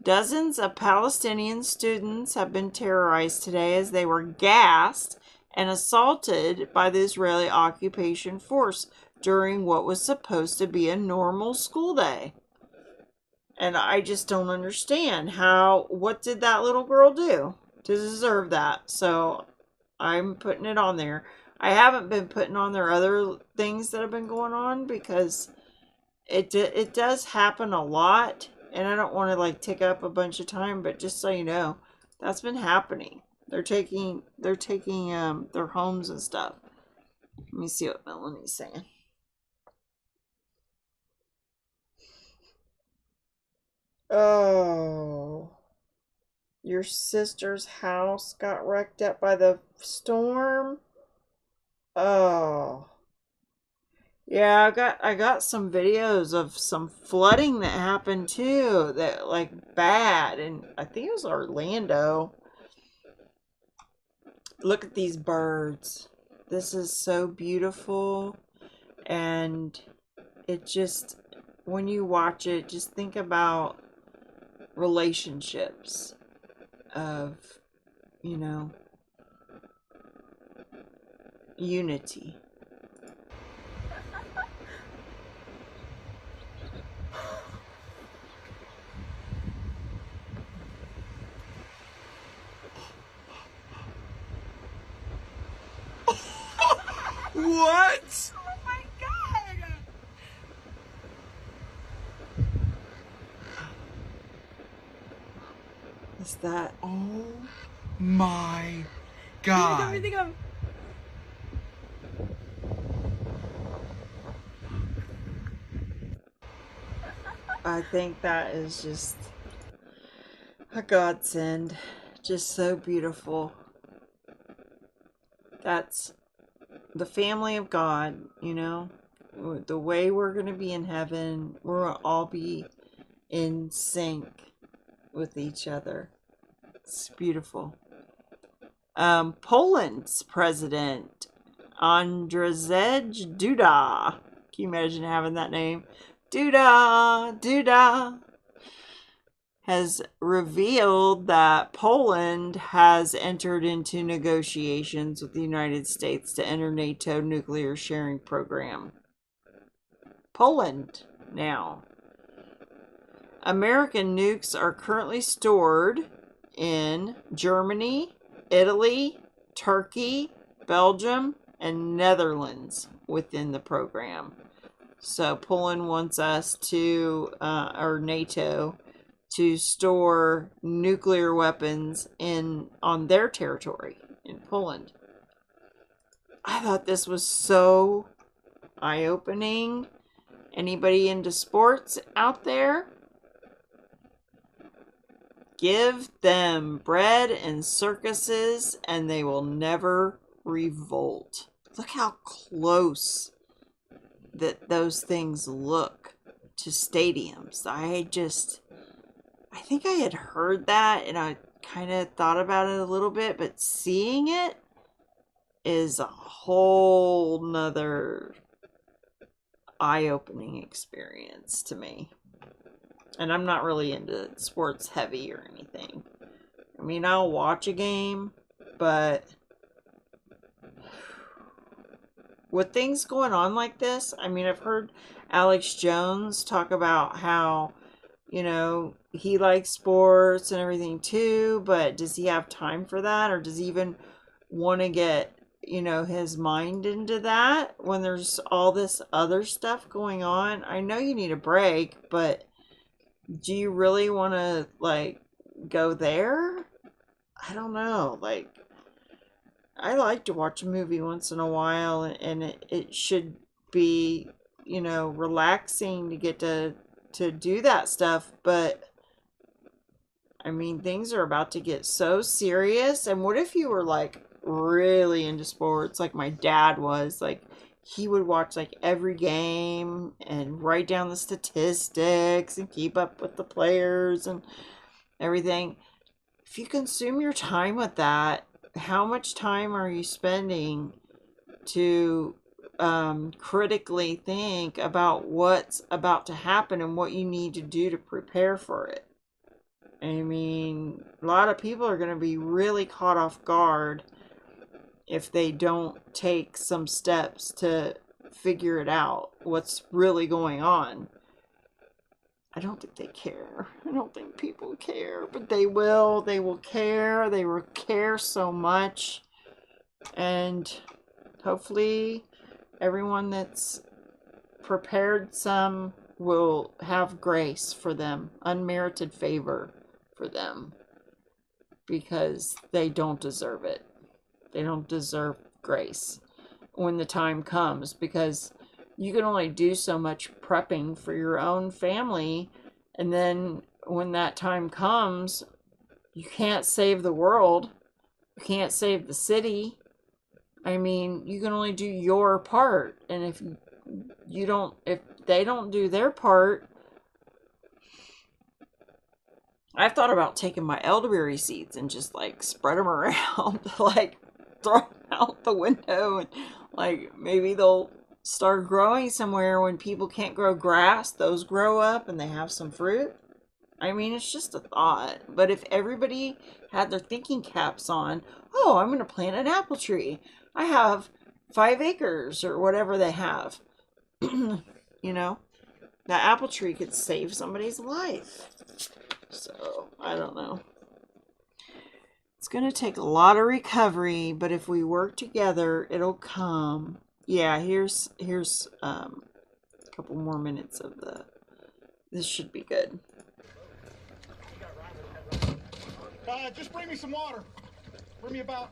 Dozens of Palestinian students have been terrorized today as they were gassed and assaulted by the Israeli occupation force during what was supposed to be a normal school day. And I just don't understand what did that little girl do to deserve that? So I'm putting it on there. I haven't been putting on there other things that have been going on because it does happen a lot, and I don't want to like take up a bunch of time, but just so you know, that's been happening. They're taking their homes and stuff. Let me see what Melanie's saying. Oh, your sister's house got wrecked up by the storm? Oh. Yeah, I got some videos of some flooding that happened too, that like bad, and I think it was Orlando. Look at these birds. This is so beautiful, and it just, when you watch it, just think about relationships of, unity. What? Oh my god! Is that? Oh my god. Think of I think that is just a godsend. Just so beautiful. That's the family of God, the way we're going to be in heaven. We're going to all be in sync with each other. It's beautiful. Poland's president, Andrzej Duda. Can you imagine having that name? Duda, has revealed that Poland has entered into negotiations with the United States to enter NATO nuclear sharing program. Poland now. American nukes are currently stored in Germany, Italy, Turkey, Belgium, and Netherlands within the program. So Poland wants us to, or NATO, to store nuclear weapons on their territory in Poland. I thought this was so eye-opening. Anybody into sports out there? Give them bread and circuses and they will never revolt. Look how close that those things look to stadiums. I think I had heard that and I kind of thought about it a little bit, but seeing it is a whole nother eye-opening experience to me. And I'm not really into sports heavy or anything. I mean, I'll watch a game, but with things going on like this, I mean, I've heard Alex Jones talk about how, he likes sports and everything too, but does he have time for that? Or does he even want to get, his mind into that when there's all this other stuff going on? I know you need a break, but do you really want to, go there? I don't know. I like to watch a movie once in a while, and it should be, relaxing to get to do that stuff, but I mean, things are about to get so serious. And what if you were really into sports like my dad was? He would watch every game and write down the statistics and keep up with the players and everything. If you consume your time with that, how much time are you spending to critically think about what's about to happen and what you need to do to prepare for it? I mean, a lot of people are going to be really caught off guard if they don't take some steps to figure it out, what's really going on. I don't think they care. I don't think people care, but they will. They will care. They will care so much. And hopefully everyone that's prepared some will have grace for them, unmerited favor for them, because they don't deserve it. They don't deserve grace when the time comes, because you can only do so much prepping for your own family, and then when that time comes, you can't save the world. You can't save the city. I mean, you can only do your part, and if they don't do their part, I've thought about taking my elderberry seeds and just like spread them around, like throw them out the window, and like maybe they'll start growing somewhere when people can't grow grass. Those grow up and they have some fruit. I mean, it's just a thought. But if everybody had their thinking caps on, oh, I'm going to plant an apple tree. I have 5 acres or whatever they have. You know, that apple tree could save somebody's life. So, I don't know. It's going to take a lot of recovery, but if we work together, it'll come. Yeah, here's a couple more minutes of this should be good. Just bring me some water. Bring me about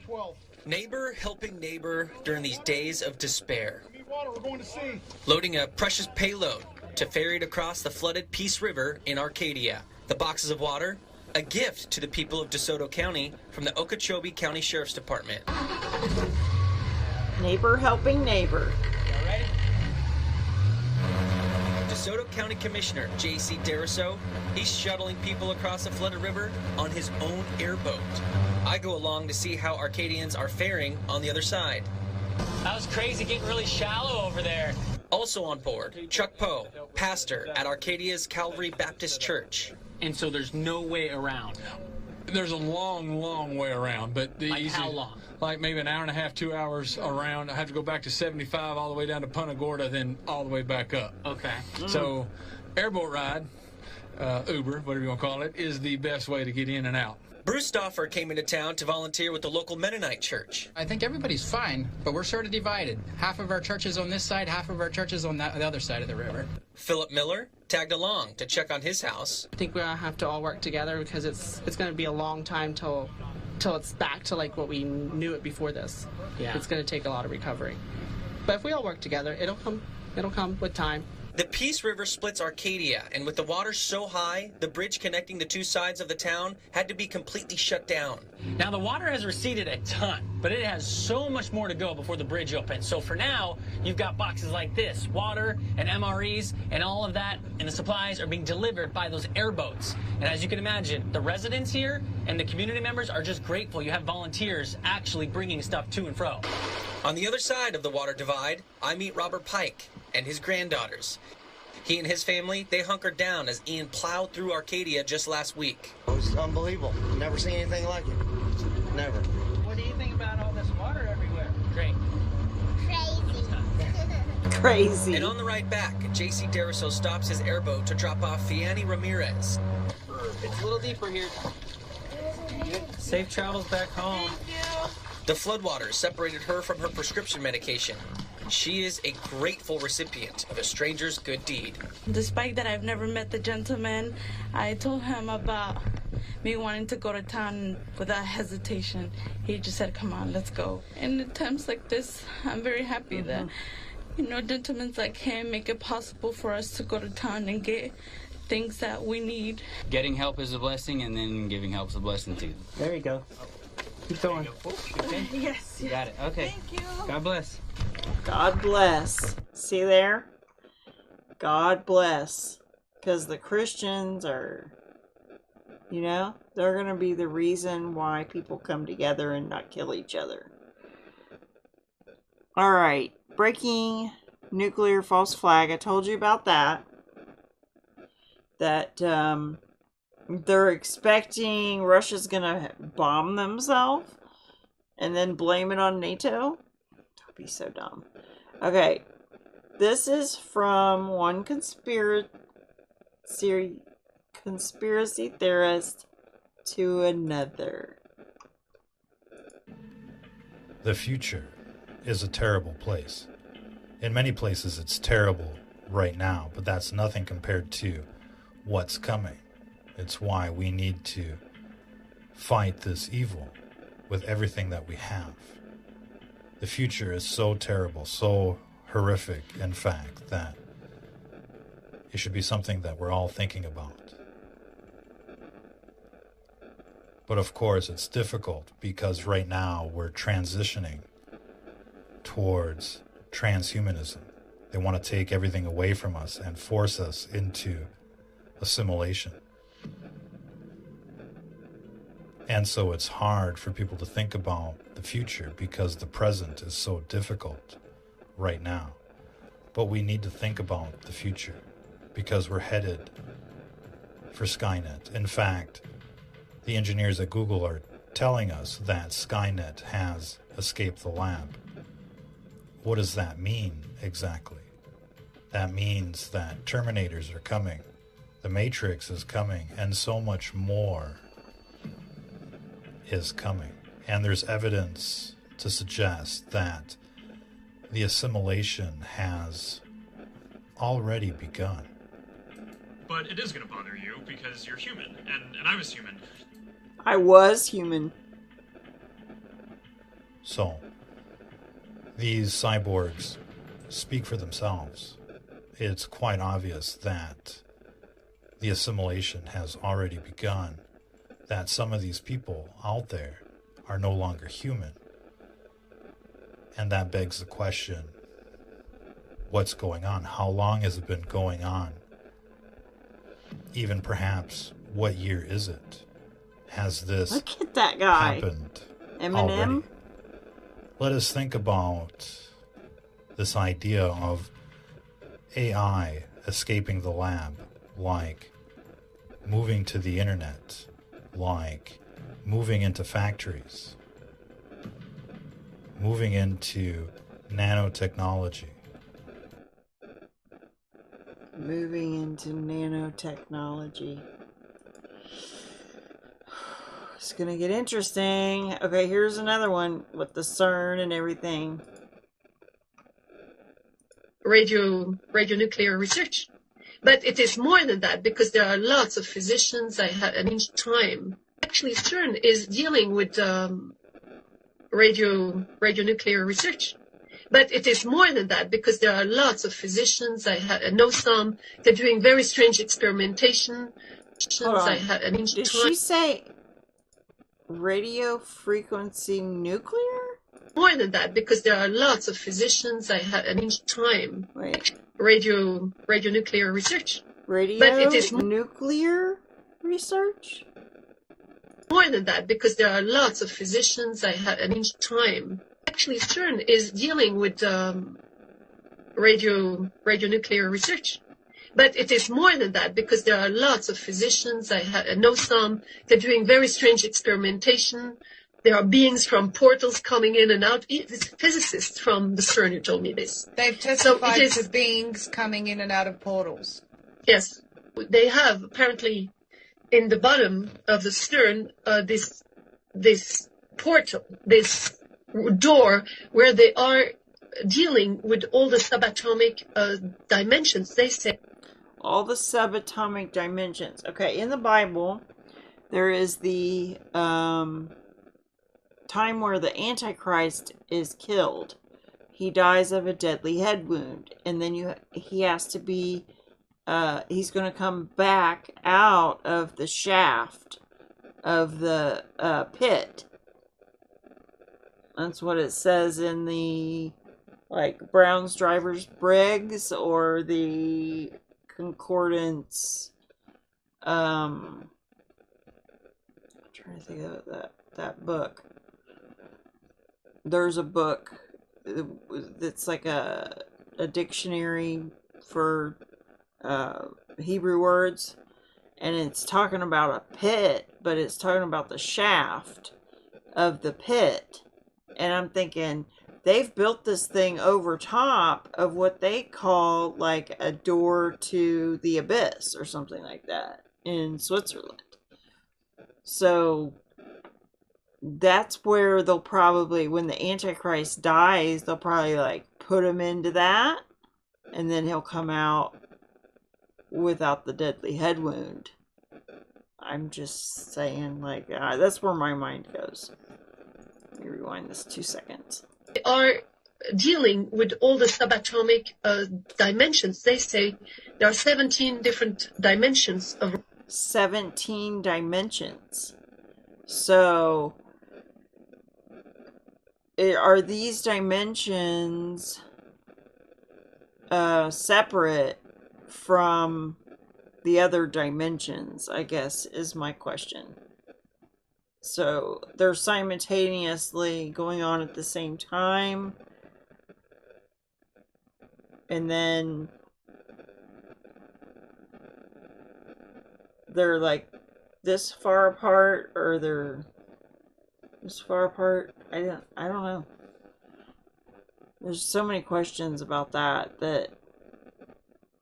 12. Neighbor helping neighbor during these days of despair. Need water, we're going to sea. Loading a precious payload to ferry it across the flooded Peace River in Arcadia. The boxes of water, a gift to the people of DeSoto County from the Okeechobee County Sheriff's Department. Neighbor helping neighbor. Y'all ready? DeSoto County Commissioner J.C. Deriso, he's shuttling people across the flooded river on his own airboat. I go along to see how Arcadians are faring on the other side. That was crazy, getting really shallow over there. Also on board, Chuck Poe, pastor at Arcadia's Calvary Baptist Church. And so there's no way around. There's a long, long way around, but the like how long? Like maybe an hour and a half, 2 hours around. I have to go back to 75 all the way down to Punta Gorda, then all the way back up. Okay. So, airboat ride, Uber, whatever you want to call it, is the best way to get in and out. Bruce Stoffer came into town to volunteer with the local Mennonite church. I think everybody's fine, but we're sort of divided. Half of our church is on this side, half of our church is on the other side of the river. Philip Miller tagged along to check on his house. I think we're going to have to all work together because it's going to be a long time till it's back to like what we knew it before this. Yeah. It's going to take a lot of recovery. But if we all work together, it'll come with time. The Peace River splits Arcadia, and with the water so high, the bridge connecting the two sides of the town had to be completely shut down. Now, the water has receded a ton, but it has so much more to go before the bridge opens. So for now, you've got boxes like this, water and MREs, and all of that, and the supplies are being delivered by those airboats. And as you can imagine, the residents here and the community members are just grateful you have volunteers actually bringing stuff to and fro. On the other side of the water divide, I meet Robert Pike and his granddaughters. He and his family, they hunkered down as Ian plowed through Arcadia just last week. It was unbelievable. Never seen anything like it. Never. What do you think about all this water everywhere? Great. Crazy. And on the ride back, J.C. Deriso stops his airboat to drop off Fianni Ramirez. It's a little deeper here. Safe travels back home. The floodwaters separated her from her prescription medication. She is a grateful recipient of a stranger's good deed. Despite that I've never met the gentleman, I told him about me wanting to go to town without hesitation. He just said, come on, let's go. In times like this, I'm very happy that, gentlemen like him make it possible for us to go to town and get things that we need. Getting help is a blessing, and then giving help is a blessing too. There you go. Keep going. Okay? Yes. You got it. Okay. Thank you. God bless. God bless. See there? God bless. Because the Christians are, they're going to be the reason why people come together and not kill each other. All right. Breaking nuclear false flag. I told you about that. That they're expecting Russia's gonna bomb themselves and then blame it on NATO. That'd be so dumb. Okay, this is from one conspiracy theorist to another. The future is a terrible place. In many places it's terrible right now, but that's nothing compared to what's coming. It's why we need to fight this evil with everything that we have. The future is so terrible, so horrific, in fact, that it should be something that we're all thinking about. But of course, it's difficult because right now we're transitioning towards transhumanism. They want to take everything away from us and force us into assimilation. And so it's hard for people to think about the future because the present is so difficult right now. But we need to think about the future because we're headed for Skynet. In fact, the engineers at Google are telling us that Skynet has escaped the lab. What does that mean exactly? That means that Terminators are coming, the Matrix is coming, and so much more is coming. And there's evidence to suggest that the assimilation has already begun. But it is going to bother you because you're human, and I was human. I was human. So, these cyborgs speak for themselves. It's quite obvious that the assimilation has already begun, that some of these people out there are no longer human. And that begs the question, what's going on? How long has it been going on? Even perhaps, what year is it? Has this Look at that guy. happened Eminem? already? Let us think about this idea of AI escaping the lab, like moving to the internet, like moving into factories, moving into nanotechnology. Moving into nanotechnology. It's gonna get interesting. Okay, here's another one with the CERN and everything. Radionuclear research. But it is more than that because there are lots of physicians I had at each time. Actually, CERN is dealing with radionuclear research. But it is more than that because there are lots of physicians I know some. They're doing very strange experimentation. Hold on. I had at each Did time. she say radio frequency nuclear? More than that because there are lots of physicians I had at each time. Wait. Radionuclear research. Radio nuclear research? More than that because there are lots of physicians I had at each time. Actually, CERN is dealing with radionuclear research. But it is more than that because there are lots of physicians I know some. They're doing very strange experimentation. There are beings from portals coming in and out. It's physicists from the CERN who told me this. They've testified to beings coming in and out of portals. Yes. They have apparently in the bottom of the CERN this portal, this door where they are dealing with all the subatomic dimensions, they say. All the subatomic dimensions. Okay, in the Bible, there is the time where the Antichrist is killed. He dies of a deadly head wound, and then he has to be he's going to come back out of the shaft of the pit. That's what it says in the Brown's Driver's Briggs or the Concordance. I'm trying to think of that book. There's a book that's like a dictionary for Hebrew words, and it's talking about a pit, but it's talking about the shaft of the pit. And I'm thinking, they've built this thing over top of what they call like a door to the abyss or something like that in Switzerland. So that's where they'll probably, when the Antichrist dies, they'll probably like put him into that, and then he'll come out without the deadly head wound. I'm just saying, like, that's where my mind goes. Let me rewind this 2 seconds. They are dealing with all the subatomic dimensions. They say there are 17 different dimensions of 17 dimensions. So are these dimensions separate from the other dimensions, I guess, is my question. So they're simultaneously going on at the same time, and then they're like this far apart, or they're this far apart. I don't know. There's so many questions about that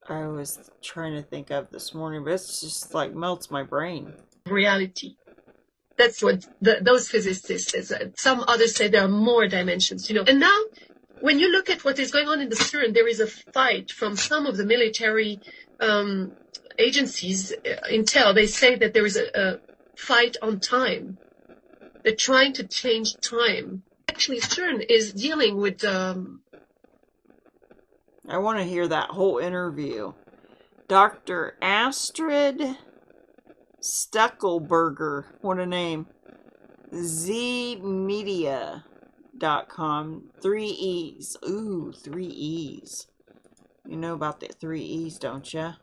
I was trying to think of this morning, but it's just like melts my brain. reality. That's what those physicists say. Some others say there are more dimensions, And now, when you look at what is going on in the CERN, there is a fight from some of the military agencies. Intel, they say that there is a fight on time. They're trying to change time. Actually, CERN is dealing with... I want to hear that whole interview. Dr. Astrid Stuckelberger, what a name. zmedia.com, 3 E's. Ooh, 3 E's. You know about the 3 E's, don't you?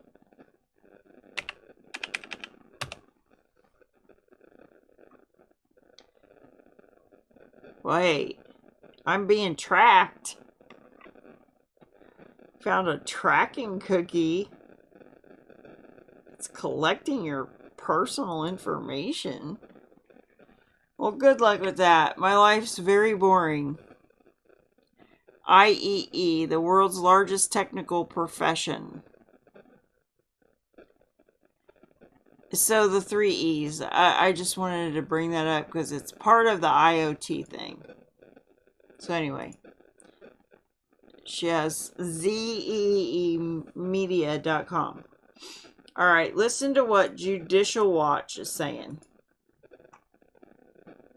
Wait, I'm being tracked. Found a tracking cookie. It's collecting your personal information. Well, good luck with that. My life's very boring. IEE, the world's largest technical profession. So the 3 E's. I just wanted to bring that up because it's part of the IoT thing. So anyway. She has zeemedia.com. Alright, listen to what Judicial Watch is saying.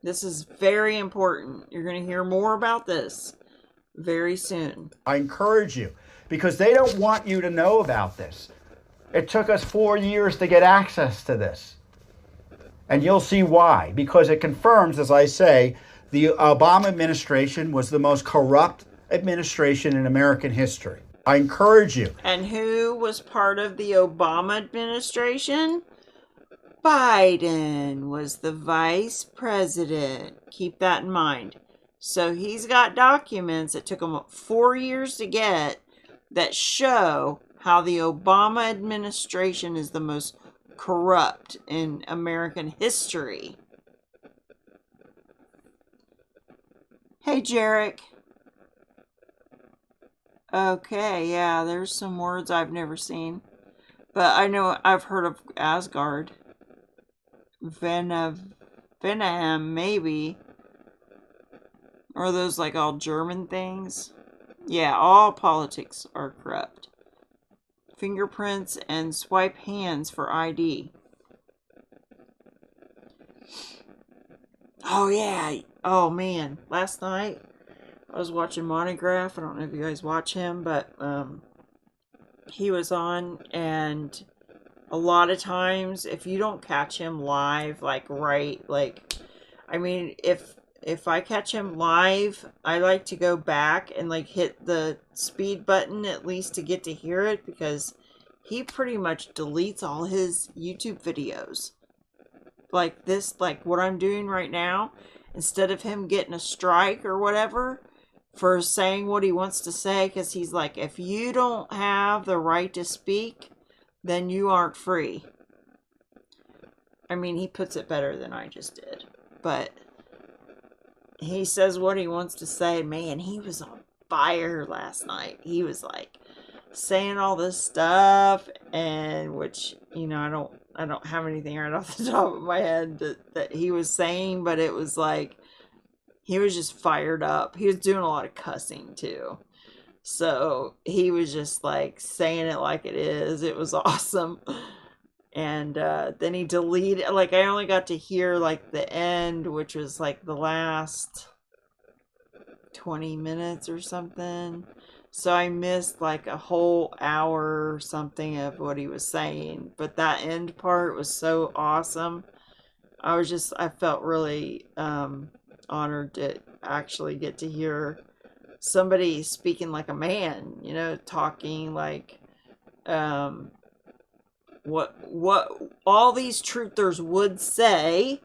This is very important. You're going to hear more about this very soon. I encourage you, because they don't want you to know about this. It took us 4 years to get access to this. And you'll see why. Because it confirms, as I say, the Obama administration was the most corrupt administration in American history. I encourage you. And who was part of the Obama administration? Biden was the vice president. Keep that in mind. So he's got documents that took him 4 years to get that show how the Obama administration is the most corrupt in American history. Hey, Jarek. Okay, yeah, there's some words I've never seen. But I know I've heard of Asgard. Venahem, maybe. Or those like all German things. Yeah, all politics are corrupt. Fingerprints and swipe hands for ID. Oh, yeah. Oh, man. Last night, I was watching Monograph. I don't know if you guys watch him, but he was on, and a lot of times, if you don't catch him live, like, I mean, if I catch him live, I like to go back and, like, hit the speed button at least to get to hear it, because he pretty much deletes all his YouTube videos. Like this, like what I'm doing right now, instead of him getting a strike or whatever for saying what he wants to say, because he's like, if you don't have the right to speak, then you aren't free. I mean, he puts it better than I just did. But he says what he wants to say. Man, he was on fire last night. He was like saying all this stuff, and which, you know, I don't have anything right off the top of my head that he was saying, but it was like he was just fired up. He was doing a lot of cussing too. So he was just like saying it like it is. It was awesome. And then he deleted, like, I only got to hear like the end, which was like the last 20 minutes or something. So I missed like a whole hour or something of what he was saying. But that end part was so awesome. I felt really honored to actually get to hear somebody speaking like a man, you know, talking like what all these truthers would say